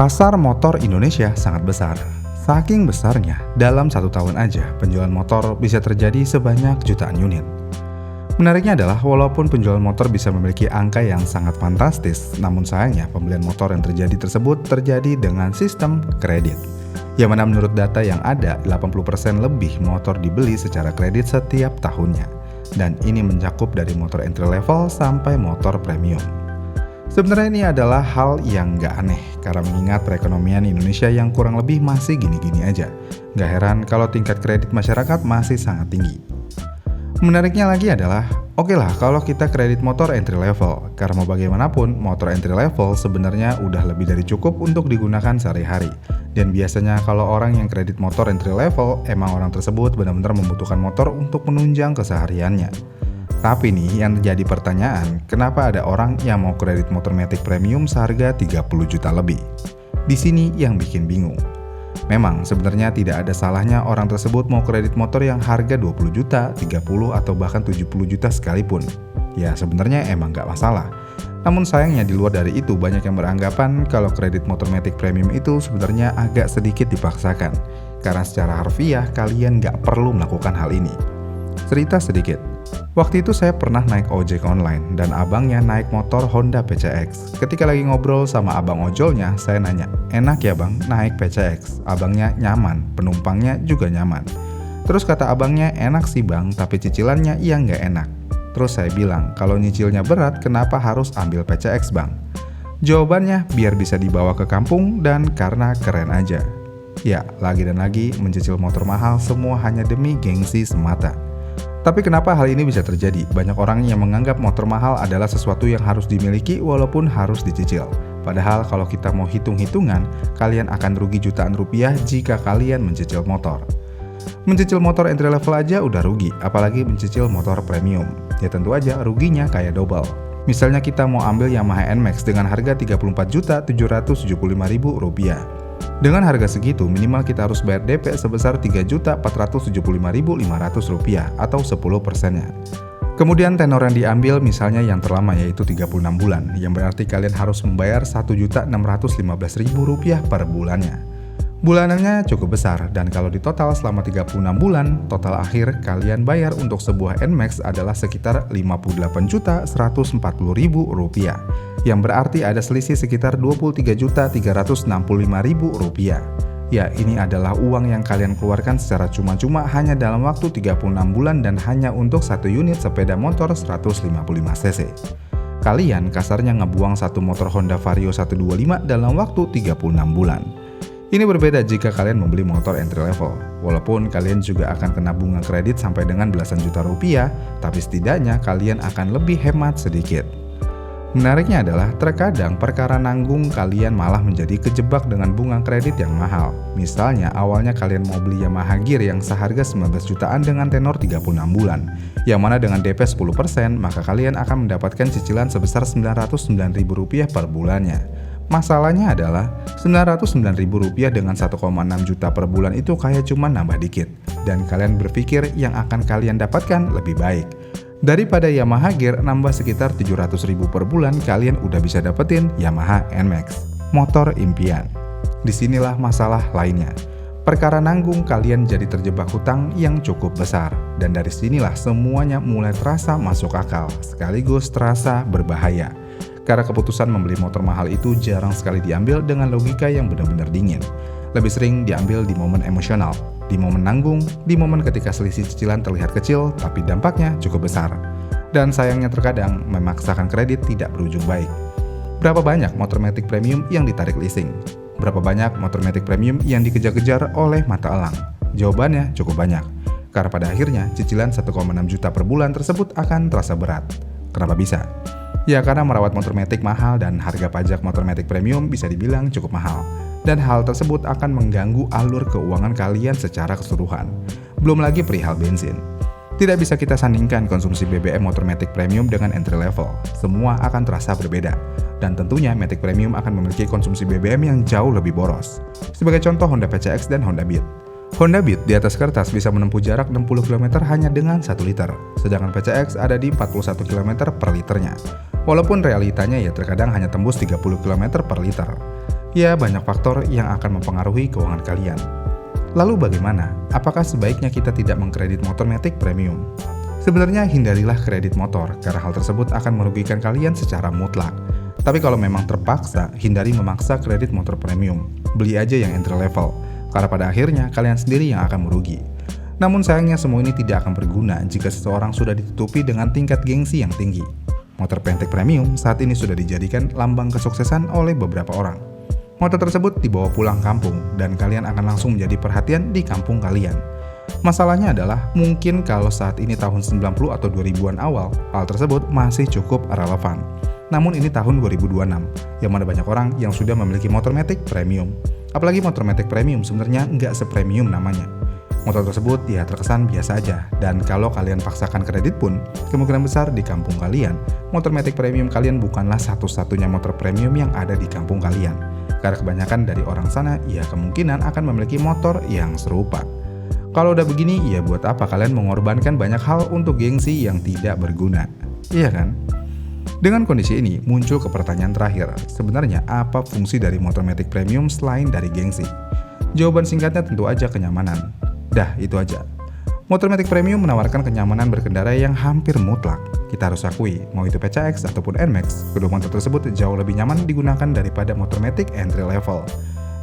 Pasar motor Indonesia sangat besar. Saking besarnya, dalam 1 tahun aja penjualan motor bisa terjadi sebanyak jutaan unit. Menariknya adalah walaupun penjualan motor bisa memiliki angka yang sangat fantastis, namun sayangnya pembelian motor yang terjadi tersebut terjadi dengan sistem kredit. Yang mana menurut data yang ada, 80% lebih motor dibeli secara kredit setiap tahunnya. Dan ini mencakup dari motor entry level sampai motor premium. Sebenarnya ini adalah hal yang gak aneh, karena mengingat perekonomian Indonesia yang kurang lebih masih gini-gini aja. Gak heran kalau tingkat kredit masyarakat masih sangat tinggi. Menariknya lagi adalah, oke lah kalau kita kredit motor entry level, karena mau bagaimanapun motor entry level sebenarnya udah lebih dari cukup untuk digunakan sehari-hari. Dan biasanya kalau orang yang kredit motor entry level, emang orang tersebut benar-benar membutuhkan motor untuk menunjang kesehariannya. Tapi nih yang jadi pertanyaan, kenapa ada orang yang mau kredit motor Matic Premium seharga 30 juta lebih? Di sini yang bikin bingung. Memang sebenarnya tidak ada salahnya orang tersebut mau kredit motor yang harga 20 juta, 30 atau bahkan 70 juta sekalipun. Ya sebenarnya emang gak masalah. Namun sayangnya di luar dari itu banyak yang beranggapan kalau kredit motor Matic Premium itu sebenarnya agak sedikit dipaksakan. Karena secara harfiah kalian gak perlu melakukan hal ini. Cerita sedikit. Waktu itu saya pernah naik ojek online dan abangnya naik motor Honda PCX. Ketika lagi ngobrol sama abang ojolnya, saya nanya, "Enak ya bang naik PCX?" Abangnya nyaman, penumpangnya juga nyaman. Terus kata abangnya, "Enak sih bang, tapi cicilannya yang nggak enak." Terus saya bilang, "Kalau nyicilnya berat, kenapa harus ambil PCX bang?" Jawabannya, biar bisa dibawa ke kampung dan karena keren aja. Ya, lagi dan lagi mencicil motor mahal semua hanya demi gengsi semata. Tapi kenapa hal ini bisa terjadi? Banyak orang yang menganggap motor mahal adalah sesuatu yang harus dimiliki walaupun harus dicicil. Padahal kalau kita mau hitung-hitungan, kalian akan rugi jutaan rupiah jika kalian mencicil motor. Mencicil motor entry level aja udah rugi, apalagi mencicil motor premium. Ya tentu aja ruginya kayak double. Misalnya kita mau ambil Yamaha NMAX dengan harga Rp34.775.000. Dengan harga segitu, minimal kita harus bayar DP sebesar Rp3.475.500 atau 10%-nya. Kemudian tenor yang diambil misalnya yang terlama yaitu 36 bulan, yang berarti kalian harus membayar Rp1.615.000 per bulannya. Bulanannya cukup besar, dan kalau ditotal selama 36 bulan, total akhir kalian bayar untuk sebuah NMAX adalah sekitar Rp58.140.000, yang berarti ada selisih sekitar Rp23.365.000. Ya, ini adalah uang yang kalian keluarkan secara cuma-cuma hanya dalam waktu 36 bulan dan hanya untuk satu unit sepeda motor 155cc. Kalian kasarnya ngebuang satu motor Honda Vario 125 dalam waktu 36 bulan. Ini berbeda jika kalian membeli motor entry level. Walaupun kalian juga akan kena bunga kredit sampai dengan belasan juta rupiah, tapi setidaknya kalian akan lebih hemat sedikit. Menariknya adalah terkadang perkara nanggung kalian malah menjadi kejebak dengan bunga kredit yang mahal. Misalnya awalnya kalian mau beli Yamaha Gear yang seharga 19 jutaan dengan tenor 36 bulan. Yang mana dengan DP 10%, maka kalian akan mendapatkan cicilan sebesar Rp909.000 per bulannya. Masalahnya adalah Rp909.000 dengan 1,6 juta per bulan itu kayak cuma nambah dikit. Dan kalian berpikir yang akan kalian dapatkan lebih baik. Daripada Yamaha Gear nambah sekitar 700.000 per bulan, kalian udah bisa dapetin Yamaha NMAX, motor impian. Disinilah masalah lainnya. Perkara nanggung kalian jadi terjebak hutang yang cukup besar. Dan dari sinilah semuanya mulai terasa masuk akal, sekaligus terasa berbahaya. Karena keputusan membeli motor mahal itu jarang sekali diambil dengan logika yang benar-benar dingin. Lebih sering diambil di momen emosional, di momen nanggung, di momen ketika selisih cicilan terlihat kecil tapi dampaknya cukup besar. Dan sayangnya terkadang memaksakan kredit tidak berujung baik. Berapa banyak motor Matic Premium yang ditarik leasing? Berapa banyak motor Matic Premium yang dikejar-kejar oleh mata elang? Jawabannya cukup banyak. Karena pada akhirnya cicilan 1,6 juta per bulan tersebut akan terasa berat. Kenapa bisa? Ya karena merawat motor Matic mahal dan harga pajak motor Matic Premium bisa dibilang cukup mahal. Dan hal tersebut akan mengganggu alur keuangan kalian secara keseluruhan. Belum lagi perihal bensin. Tidak bisa kita sandingkan konsumsi BBM motor Matic Premium dengan entry level. Semua akan terasa berbeda. Dan tentunya Matic Premium akan memiliki konsumsi BBM yang jauh lebih boros. Sebagai contoh Honda PCX dan Honda Beat. Honda Beat di atas kertas bisa menempuh jarak 60 km hanya dengan 1 liter. Sedangkan PCX ada di 41 km per liternya. Walaupun realitanya ya terkadang hanya tembus 30 km per liter. Ya, banyak faktor yang akan mempengaruhi keuangan kalian. Lalu bagaimana? Apakah sebaiknya kita tidak mengkredit motor Matic Premium? Sebenarnya hindarilah kredit motor, karena hal tersebut akan merugikan kalian secara mutlak. Tapi kalau memang terpaksa, hindari memaksa kredit motor premium. Beli aja yang entry level, karena pada akhirnya kalian sendiri yang akan merugi. Namun sayangnya semua ini tidak akan berguna jika seseorang sudah ditutupi dengan tingkat gengsi yang tinggi. Motor Matic Premium saat ini sudah dijadikan lambang kesuksesan oleh beberapa orang. Motor tersebut dibawa pulang kampung dan kalian akan langsung menjadi perhatian di kampung kalian. Masalahnya adalah mungkin kalau saat ini tahun 90 atau 2000-an awal, hal tersebut masih cukup relevan. Namun ini tahun 2026, yang mana banyak orang yang sudah memiliki motor Matic Premium. Apalagi motor Matic Premium sebenarnya nggak sepremium namanya. Motor tersebut ya terkesan biasa aja, dan kalau kalian paksakan kredit pun, kemungkinan besar di kampung kalian, motor Matic Premium kalian bukanlah satu-satunya motor premium yang ada di kampung kalian. Karena kebanyakan dari orang sana ya kemungkinan akan memiliki motor yang serupa. Kalau udah begini, ya buat apa kalian mengorbankan banyak hal untuk gengsi yang tidak berguna? Iya kan? Dengan kondisi ini, muncul ke pertanyaan terakhir, sebenarnya apa fungsi dari motor Matic Premium selain dari gengsi? Jawaban singkatnya tentu aja kenyamanan. Dah, itu aja. Motor Matic Premium menawarkan kenyamanan berkendara yang hampir mutlak. Kita harus akui, mau itu PCX ataupun NMAX, kedua motor tersebut jauh lebih nyaman digunakan daripada motor Matic entry level.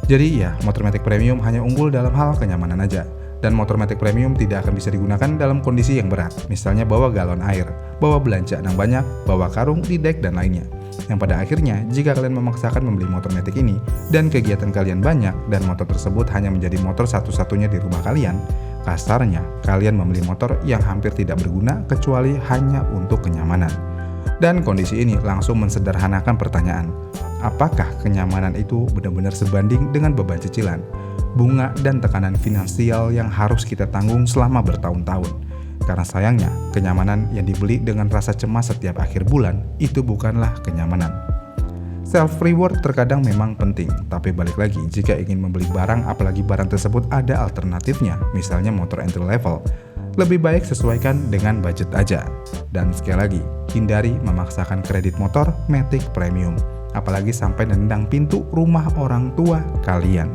Jadi ya, motor Matic Premium hanya unggul dalam hal kenyamanan aja. Dan motor Matic Premium tidak akan bisa digunakan dalam kondisi yang berat, misalnya bawa galon air, bawa belanjaan yang banyak, bawa karung di dek dan lainnya. Yang pada akhirnya, jika kalian memaksakan membeli motor Matic ini, dan kegiatan kalian banyak, dan motor tersebut hanya menjadi motor satu-satunya di rumah kalian, kasarnya, kalian membeli motor yang hampir tidak berguna kecuali hanya untuk kenyamanan. Dan kondisi ini langsung mensederhanakan pertanyaan, apakah kenyamanan itu benar-benar sebanding dengan beban cicilan, bunga, dan tekanan finansial yang harus kita tanggung selama bertahun-tahun? Karena sayangnya, kenyamanan yang dibeli dengan rasa cemas setiap akhir bulan itu bukanlah kenyamanan. Self-reward terkadang memang penting, tapi balik lagi, jika ingin membeli barang apalagi barang tersebut ada alternatifnya, misalnya motor entry level, lebih baik sesuaikan dengan budget aja. Dan sekali lagi, hindari memaksakan kredit motor Matic Premium, apalagi sampai nendang pintu rumah orang tua kalian.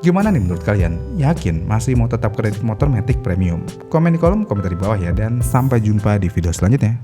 Gimana nih menurut kalian? Yakin masih mau tetap kredit motor Matic Premium? Komen di kolom komentar di bawah ya, dan sampai jumpa di video selanjutnya.